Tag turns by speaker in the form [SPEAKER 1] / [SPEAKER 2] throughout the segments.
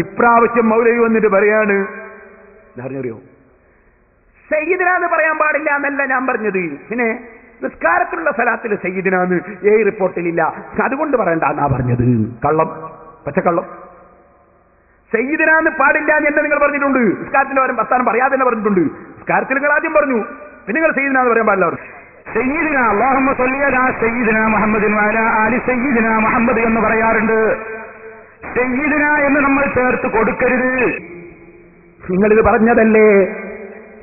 [SPEAKER 1] ഇപ്രാവശ്യം മൗലവി വന്നിട്ട് പറയാണ്, അറിയോ, സയ്യിദിനാന്ന് പറയാൻ പാടില്ല എന്നല്ല ഞാൻ പറഞ്ഞത്. പിന്നെ നിസ്കാരത്തിലുള്ള സലാത്തിൽ സയ്യിദിനാന്ന് റിപ്പോർട്ടിലില്ല, അതുകൊണ്ട് പറയണ്ട എന്നാ പറഞ്ഞത്. കള്ളം, പച്ചക്കള്ളം. സയ്യിദിനാന്ന് പാടില്ല എന്ന് നിങ്ങൾ പറഞ്ഞിട്ടുണ്ട്. നിസ്കാരത്തിന്റെ പകരം വർത്താനം പറയാതെ തന്നെ പറഞ്ഞിട്ടുണ്ട്. നിസ്കാരത്തിൽ നിങ്ങൾ ആദ്യം പറഞ്ഞു, പിന്നെ നിങ്ങൾ സയ്യിദിനാന്ന് പറയാൻ പാടില്ല പറഞ്ഞു. സയ്യിദിന അല്ലാഹുമ്മ സ്വല്ലി അലാ സയ്യിദിന മുഹമ്മദിൻ വഅലാ ആലി സയ്യിദിന മുഹമ്മദ് എന്ന് പറയാറുണ്ട്. സയ്യിദിന എന്ന് നമ്മൾ ചേർത്ത് കൊടുക്കരുത്. നിങ്ങളിത് പറഞ്ഞതല്ലേ.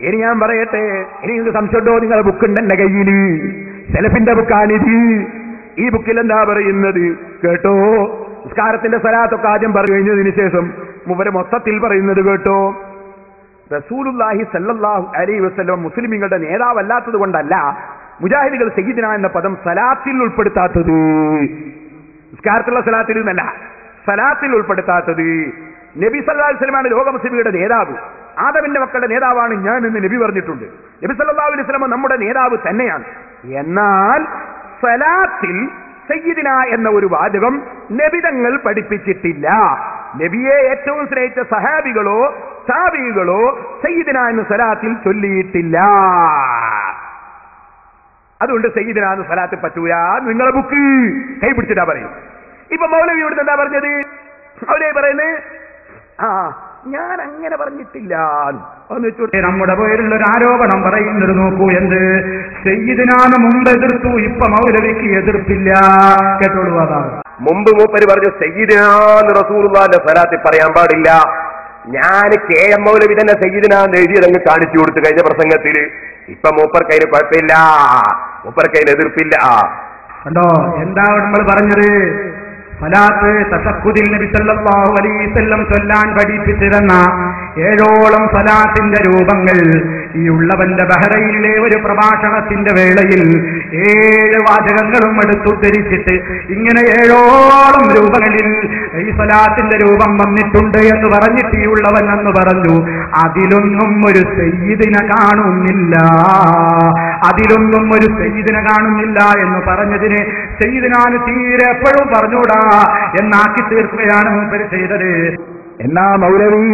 [SPEAKER 1] ഇനി ഞാൻ പറയട്ടെ, ഇനി നിങ്ങൾക്ക് സംശയമുണ്ടോ? നിങ്ങളെ ബുക്കുണ്ട് എന്റെ കയ്യിൽ, സെലഫിന്റെ ബുക്കാണിത്. ഈ ബുക്കിൽ എന്താ പറയുന്നത് കേട്ടോ? നിസ്കാരത്തിന്റെ സലാത്തൊക്കെ ആദ്യം പറഞ്ഞു കഴിഞ്ഞതിന് ശേഷം മുവരെ മൊത്തത്തിൽ പറയുന്നത് കേട്ടോ. റസൂലുള്ളാഹി സ്വല്ലല്ലാഹു അലൈഹി വസല്ലം മുസ്ലിമീങ്ങളുടെ നേതാവല്ലാത്തത് കൊണ്ടല്ല മുജാഹിദുകൾ സയ്യിദിന എന്ന പദം സലാത്തിൽ ഉൾപ്പെടുത്താത്തത്. നിസ്കാരത്തിലുള്ള സലാത്തിൽ നിന്നല്ല, സലാത്തിൽ ഉൾപ്പെടുത്താത്തത്. നബി സല്ലല്ലാഹു അലൈഹി വസല്ലമാണ് ലോക മുസ്ലിമീങ്ങളുടെ നേതാവ്. ആദമിന്റെ മക്കളുടെ നേതാവാണ് ഞാൻ എന്ന് നബി പറഞ്ഞിട്ടുണ്ട്. നബി സല്ലല്ലാഹു അലൈഹി വസല്ലം നമ്മുടെ നേതാവ് തന്നെയാണ്. എന്നാൽ സലാത്തിൽ സയ്യിദിന എന്ന ഒരു വാചകം നബിതങ്ങൾ പഠിപ്പിച്ചിട്ടില്ല. നബിയെ ഏറ്റവും സ്നേഹിച്ച സഹാബികളോ താബികളോ സയ്യിദിന എന്ന സലാത്തിൽ ചൊല്ലിയിട്ടില്ല. അതുകൊണ്ട് സയ്യിദിന എന്ന സലാത്ത് പറ്റൂല. നിങ്ങളെ ബുക്ക് കൈ പിടിച്ചിട്ടാ പറയും. ഇപ്പൊ മൗലവി ഇവിടുന്ന് എന്താ പറഞ്ഞത്? മൗലവി പറയുന്നത് ഞാൻ അങ്ങനെ പറഞ്ഞിട്ടില്ല.
[SPEAKER 2] നമ്മുടെ പേരിലൊരു ആരോപണം പറയുന്നത് നോക്കൂ. എന്ത്? സയ്യിദിനാന്ന് മുമ്പ് എതിർത്തു, ഇപ്പൊ മൗലവിക്ക് എതിർപ്പില്ല. കേട്ടോളൂ. അതാണ്
[SPEAKER 1] മുമ്പ് മൂപ്പര് പറഞ്ഞു സയ്യിദിനാന്ന് റസൂലുള്ളാഹിന്റെ സലാത്തിൽ പറയാൻ പാടില്ല. ഞാൻ കെ എം മൗലവി തന്നെ സയ്യിദിനാന്ന് എഴുതിയതങ്ങ് കാണിച്ചു കൊടുത്തു കഴിഞ്ഞ പ്രസംഗത്തിൽ. ഇപ്പൊ മൂപ്പർക്കതിന് കുഴപ്പമില്ല, മൂപ്പർക്കതിന് എതിർപ്പില്ല.
[SPEAKER 2] കണ്ടോ എന്താ നമ്മൾ പറഞ്ഞത്? സലാത്ത് തശഹ്ഹുദിൽ നബി സല്ലല്ലാഹു അലൈഹി വസല്ലം ചൊല്ലാൻ പഠിപ്പിച്ചിരുന്ന 7ഓളം സലാത്തിന്റെ രൂപങ്ങൾ ഈ ഉള്ളവന്റെ ബഹ്റൈനിലെ ഒരു പ്രഭാഷണത്തിന്റെ വേളയിൽ 7 വാചകങ്ങളും എടുത്തുദ്ധരിച്ചിട്ട് ഇങ്ങനെ 7ഓളം രൂപങ്ങളിൽ ഈ സലാത്തിന്റെ രൂപം വന്നിട്ടുണ്ട് എന്ന് പറഞ്ഞിട്ട് ഈ ഉള്ളവൻ എന്ന് പറഞ്ഞു, അതിലൊന്നും ഒരു സയ്യിദിന കാണുന്നില്ല, അതിലൊന്നും ഒരു സയ്യിദിന കാണുന്നില്ല എന്ന് പറഞ്ഞതിന് സയ്യിദിനാന് തീരെ എപ്പോഴും പറഞ്ഞൂടാ എന്നാക്കി തീർക്കുകയാണ് മൂപ്പര് ചെയ്തത്.
[SPEAKER 1] എന്നാ മൗലവി,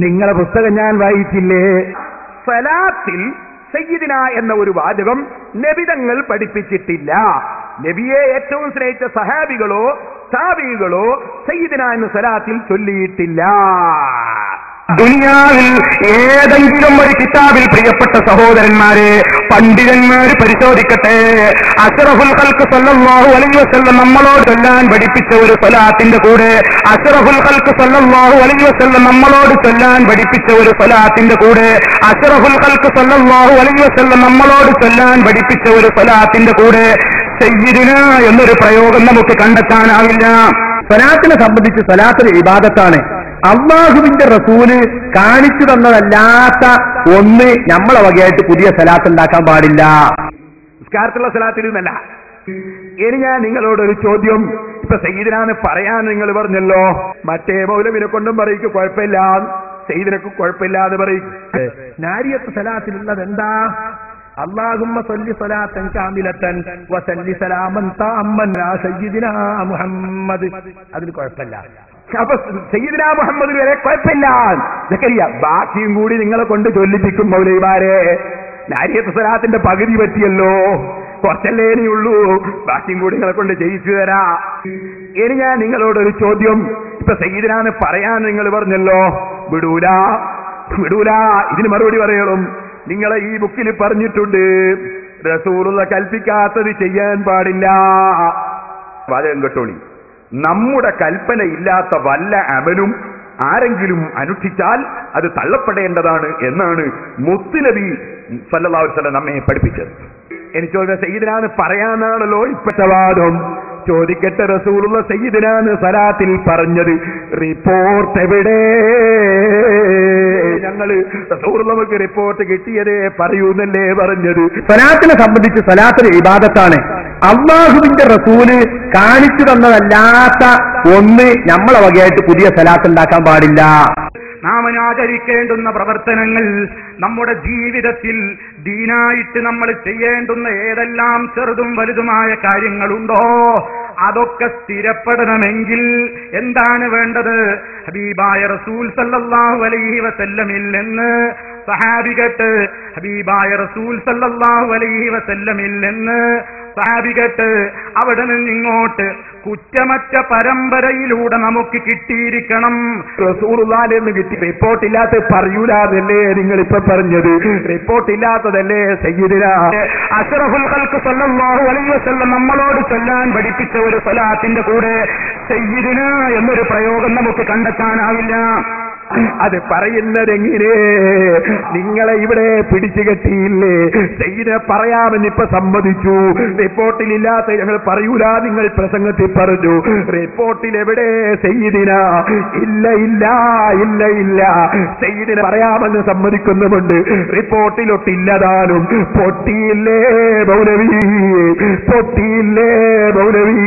[SPEAKER 1] നിങ്ങളെ പുസ്തകം ഞാൻ വായിച്ചില്ലേ? സലാത്തിൽ സയ്യിദിന എന്ന ഒരു വാചകം നബിതങ്ങൾ പഠിപ്പിച്ചിട്ടില്ല. നബിയെ ഏറ്റവും സ്നേഹിച്ച സഹാബികളോ താബികളോ സയ്യിദിന എന്ന സലാത്തിൽ ചൊല്ലിയിട്ടില്ല.
[SPEAKER 2] ദുനിയാവിൽ ഏതെങ്കിലും ഒരു കിതാബിൽ പ്രിയപ്പെട്ട സഹോദരന്മാരെ പണ്ഡിതന്മാര് പരിശോധിക്കട്ടെ, അഷ്റഫുൽ ഖൽഖ് സല്ലല്ലാഹു അലൈഹി വസല്ലം നമ്മളോട് ചൊല്ലാൻ പഠിപ്പിച്ച ഒരു സ്വലാത്തിന്റെ കൂടെ, അഷ്റഫുൽ ഖൽഖ് സല്ലല്ലാഹു അലൈഹി വസല്ലം നമ്മളോട് ചൊല്ലാൻ പഠിപ്പിച്ച ഒരു സ്വലാത്തിന്റെ കൂടെ, അഷ്റഫുൽ ഖൽഖ് സല്ലല്ലാഹു അലൈഹി വസല്ലം നമ്മളോട് ചൊല്ലാൻ പഠിപ്പിച്ച ഒരു സ്വലാത്തിന്റെ കൂടെ സയ്യിദിന എന്നൊരു പ്രയോഗം നമുക്ക് കണ്ടെത്താനാവില്ല. സ്വലാത്തിനെ സംബന്ധിച്ച് സ്വലാത്ത് ഇബാദത്താണ്. അല്ലാഹുവിന്റെ റസൂല് കാണിച്ചു തന്നതല്ലാത്ത ഒന്ന് നമ്മളെ വകയായിട്ട് പുതിയ സലാത്ത് ഉണ്ടാക്കാൻ പാടില്ല.
[SPEAKER 1] നിസ്കാരത്തിലുള്ള സലാത്തിൽ നിന്നല്ല. ഇനി ഞാൻ നിങ്ങളോടൊരു ചോദ്യം. ഇപ്പൊ സയ്യിദിനാന്ന് പറയാൻ നിങ്ങൾ പറഞ്ഞല്ലോ, മറ്റേ മൗലവിനെ കൊണ്ടും പറയിക്ക് കുഴപ്പമില്ല, സയ്യിദിനക്ക് കുഴപ്പമില്ല എന്ന് പറയും.
[SPEAKER 2] നാരിയത്ത് സലാത്തിലുള്ളത് എന്താ? അല്ലാഹുമ്മ സ്വല്ലി സ്വലാത്തൻ കാമിലത്തൻ വസല്ലി സലാമൻ തഅമ്മൻ യാ സയ്യിദിനാ മുഹമ്മദ്. അതിന് കുഴപ്പമില്ല.
[SPEAKER 1] അപ്പൊ സയ്യിദിനാ മുഹമ്മദ് വരെ കുഴപ്പമില്ല. സക്കരിയ ബാക്കിയും കൂടി നിങ്ങളെ കൊണ്ട് ചൊല്ലിപ്പിക്കും മൗലവിമാരെ. നാരിയത്ത് സലാത്തിന്റെ പകുതി പറ്റിയല്ലോ, കുറച്ചല്ലേ ഇനിയുള്ളൂ, ബാക്കിയും കൂടി നിങ്ങളെ കൊണ്ട് ചെയ്യിച്ചു തരാ. ഇനി ഞാൻ നിങ്ങളോടൊരു ചോദ്യം. ഇപ്പൊ സയ്യിദിനാന്ന് പറയാൻ നിങ്ങൾ പറഞ്ഞല്ലോ, വിടൂല വിടൂല. ഇതിന് മറുപടി പറയണം. നിങ്ങളെ ഈ ബുക്കിൽ പറഞ്ഞിട്ടുണ്ട് റസൂലുള്ള കൽപ്പിക്കാത്തത് ചെയ്യാൻ പാടില്ല. വാചകം കേട്ടോളി. നമ്മുടെ കൽപ്പന ഇല്ലാത്ത വല്ല അമലും ആരെങ്കിലും അനുഷ്ഠിച്ചാൽ അത് തള്ളപ്പെടേണ്ടതാണ് എന്നാണ് മുത്തുനബി സല്ലല്ലാഹു അലൈഹി വസല്ലം നമ്മെ പഠിപ്പിച്ചത്. എനിക്ക് സയ്യിദിനാന്ന് പറയാനാണല്ലോ ഇപ്പത്തെ വാദം. ചോദിക്കട്ടെ, റസൂലുള്ള സയ്യിദിനാന്ന് സലാത്തിൽ പറഞ്ഞത് റിപ്പോർട്ട് എവിടെ? ഞങ്ങള് റസൂലുള്ള നമുക്ക് റിപ്പോർട്ട് കിട്ടിയതേ പറയൂന്നല്ലേ പറഞ്ഞത്.
[SPEAKER 2] സലാത്തിനെ സംബന്ധിച്ച് സലാത്തിന് ഇബാദത്താണ്. അല്ലാഹുവിന്റെ റസൂല് കാണിച്ചു തന്നതല്ലാത്ത ഒന്ന് നമ്മളെ വകയായിട്ട് പുതിയ സലാത്ത് ഉണ്ടാക്കാൻ പാടില്ല. നാം ആചരിക്കേണ്ടുന്ന പ്രവർത്തനങ്ങൾ, നമ്മുടെ ജീവിതത്തിൽ ദീനായിട്ട് നമ്മൾ ചെയ്യേണ്ടുന്ന ഏതെല്ലാം ചെറുതും വലുതുമായ കാര്യങ്ങളുണ്ടോ അതൊക്കെ സ്ഥിരപ്പെടണമെങ്കിൽ എന്താണ് വേണ്ടത്? ഹബീബായ റസൂൽ സല്ലല്ലാഹു അലൈഹി വസല്ലമിൽ നിന്ന് സഹാബികട്ട്, ഹബീബായ റസൂൽ സല്ലല്ലാഹു അലൈഹി വസല്ലമിൽ നിന്ന് സഹാബികട്ട്, അവിടെ നിന്നിങ്ങോട്ട് കുറ്റമറ്റ പരമ്പരയിലൂടെ നമുക്ക് കിട്ടിയിരിക്കണം.
[SPEAKER 1] റസൂലുള്ളാഹിൽ നിന്ന് കിട്ടി റിപ്പോർട്ടില്ലാത്ത പറയൂലാതല്ലേ നിങ്ങളിപ്പോ പറഞ്ഞത്? റിപ്പോർട്ടില്ലാത്തതല്ലേ സയ്യിദുനാ
[SPEAKER 2] അഷ്റഫുൽ ഖൽഖ് സല്ലല്ലാഹു അലൈഹി വസല്ലം നമ്മളോട് ചൊല്ലാൻ പഠിപ്പിച്ച ഒരു സ്വലാത്തിന്റെ കൂടെ സയ്യിദുനാ എന്നൊരു പ്രയോഗം നമുക്ക് കണ്ടെത്താനാവില്ല.
[SPEAKER 1] അത് പറയുന്നതെങ്ങനെ? നിങ്ങളെ ഇവിടെ പിടിച്ചു കെട്ടിയില്ലേ? സയ്യിദിനെ പറയാമെന്നിപ്പോ സമ്മതിച്ചു. റിപ്പോർട്ടിലില്ലാത്ത ഞങ്ങൾ പറയൂല, നിങ്ങൾ പ്രസംഗത്തിൽ പറഞ്ഞു. റിപ്പോർട്ടിൽ എവിടെ സയ്യിദിന? ഇല്ല ഇല്ല ഇല്ല ഇല്ല. സയ്യിദിനെ പറയാമെന്ന് സമ്മതിക്കുന്നുമുണ്ട്, റിപ്പോർട്ടിലൊട്ടില്ലതാനും. പൊട്ടിയില്ലേ മൗലവി, പൊട്ടിയില്ലേ മൗലവി.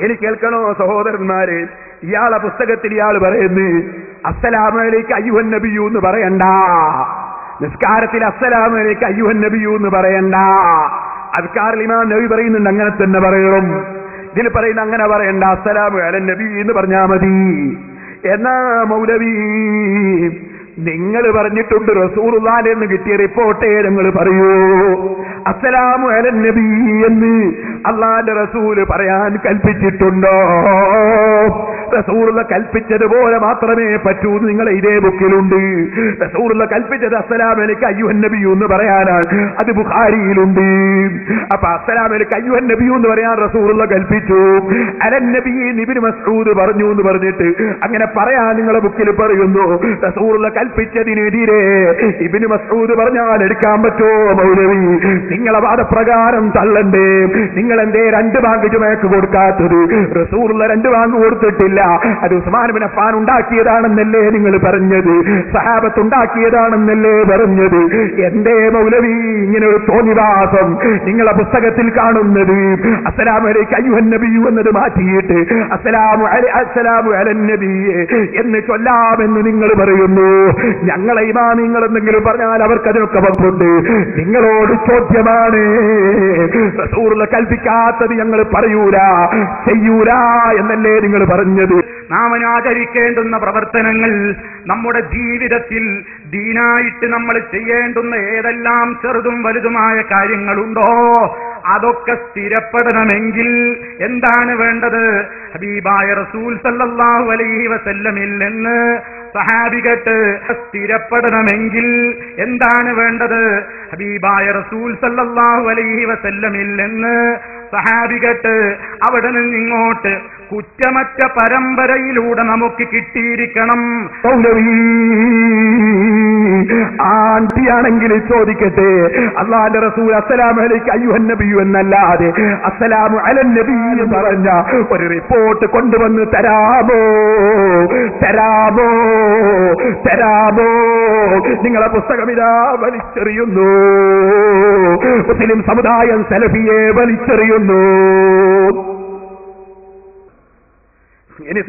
[SPEAKER 1] എനിക്ക് കേൾക്കണോ സഹോദരന്മാരെ? ഇയാളെ പുസ്തകത്തിൽ ഇയാൾ പറയുന്നു അസ്സലാമു അലൈക അയ്യുഹൻ നബിയു എന്ന് പറയണ്ട. നിസ്കാരത്തിൽ അസ്സലാമു അലൈക അയ്യുഹൻ നബിയു എന്ന് പറയണ്ട. അദ്കാറിൽ ഇമാം നബി പറയുന്നുണ്ട് അങ്ങനെ തന്നെ പറയണം. ഇതിൽ പറയുന്ന അങ്ങനെ പറയണ്ട, അസ്സലാമു അലൻ നബി എന്ന് പറഞ്ഞാ മതി. എന്നാ മൗലവി നിങ്ങൾ പറഞ്ഞിട്ടുണ്ട് റസൂലുള്ളാഹിൽ നിന്ന് കിട്ടിയ റിപ്പോർട്ടേ നിങ്ങൾ പറയൂ. അസ്സലാമു അലൻ നബി എന്ന് അള്ളാന്റെ റസൂല് പറയാൻ കൽപ്പിച്ചിട്ടുണ്ടോ? റസൂലുള്ള കൽപ്പിച്ചതുപോലെ മാത്രമേ പറ്റൂ. നിങ്ങളെ ഇതേ ബുക്കിലുണ്ട്. റസൂലുള്ള കൽപ്പിച്ചത് അസ്സലാമു അലൈക അയ്യുഹൻ നബിയു എന്ന് പറയാനാണ്. അത് ബുഖാരിയിലുണ്ട്. അപ്പൊ അസ്സലാമു അലൈക അയ്യുഹൻ നബിയു എന്ന് പറയാൻ റസൂലുള്ള കൽപ്പിച്ചു. അലൻ നബി ഇബ്നു മസ്ഊദ് പറഞ്ഞു എന്ന് പറഞ്ഞിട്ട് അങ്ങനെ പറയാൻ നിങ്ങളെ ബുക്കിൽ പറയുന്നു. റസൂലുള്ള കൽപ്പിച്ചതിനെതിരെ ഇബ്നു മസ്ഊദ് പറഞ്ഞാൽ എടുക്കാൻ പറ്റുമോ മൗലവി? നിങ്ങളെ വാദപ്രകാരം തള്ളണ്ടേ? നിങ്ങൾ എന്തേ 2 ബാങ്ക് ജുമഅക്ക് കൊടുക്കാത്തത്? റസൂലുള്ള 2 ബാങ്ക് കൊടുത്തിട്ടില്ല. അത് ഉസ്മാൻ ഇബ്നു അഫ്ഫാൻ ഉണ്ടാക്കിയതാണെന്നല്ലേ നിങ്ങൾ പറഞ്ഞത്? സഹാബത്ത് ഉണ്ടാക്കിയതാണെന്നല്ലേ പറഞ്ഞത്? എന്തേ മൗലവി ഇങ്ങനെ ഒരു തോന്നിവാസം നിങ്ങളെ പുസ്തകത്തിൽ കാണുന്നത്? അസ്സലാമു അലൈക അയ്യുഹൻ നബിയു എന്നത് മാറ്റിയിട്ട് അസ്സലാമു അലൻ നബി എന്ന് ചൊല്ലാമെന്ന് നിങ്ങൾ പറയുന്നു. ഞങ്ങളെ ഇമാമിങ്ങൾ എന്തെങ്കിലും പറഞ്ഞാൽ അവർക്ക് അതിനൊക്കെ വകുപ്പുണ്ട്. നിങ്ങളോട് ചോദ്യമാണ്, റസൂലുള്ള കൽപ്പിക്കാത്തത് ഞങ്ങൾ പറയൂല ചെയ്യൂല എന്നല്ലേ നിങ്ങൾ പറഞ്ഞത്?
[SPEAKER 2] നാം ആചരിക്കേണ്ടുന്ന പ്രവർത്തനങ്ങൾ, നമ്മുടെ ജീവിതത്തിൽ ദീനായിട്ട് നമ്മൾ ചെയ്യേണ്ടുന്ന ഏതെല്ലാം ചെറുതും വലുതുമായ കാര്യങ്ങളുണ്ടോ അതൊക്കെ സ്ഥിരപ്പെടണമെങ്കിൽ എന്താണ് വേണ്ടത്? ഹബീബായ റസൂൽ സല്ലല്ലാഹു അലൈഹി വസല്ലമിൽ നിന്ന് സഹാബികട്ട് സ്ഥിരപ്പെടണമെങ്കിൽ എന്താണ് വേണ്ടത്? ഹബീബായ റസൂൽ സല്ലല്ലാഹു അലൈഹി വസല്ലമിൽ നിന്ന് സഹാബികട്ട്, അവിടെ നിന്നിങ്ങോട്ട് കുറ്റമറ്റ പരമ്പരയിലൂടെ നമുക്ക് കിട്ടിയിരിക്കണം.
[SPEAKER 1] ആണ്ടിയാണെങ്കിൽ ചോദിക്കട്ടെ, അല്ലാഹുവിന്റെ റസൂൽ അസ്സലാമു അലൈക അയ്യുഹൻ നബിയു എന്നല്ലാതെ അസ്സലാമു അലൻ നബി എന്ന് പറഞ്ഞ ഒരു റിപ്പോർട്ട് കൊണ്ടുവന്ന് തരാമോ? തരാമോ? തരാമോ? നിങ്ങളെ പുസ്തകം ഇതാ വലിച്ചെറിയുന്നു. മുസ്ലിം സമുദായം സലഫിയെ വലിച്ചെറിയുന്നു. ഇനി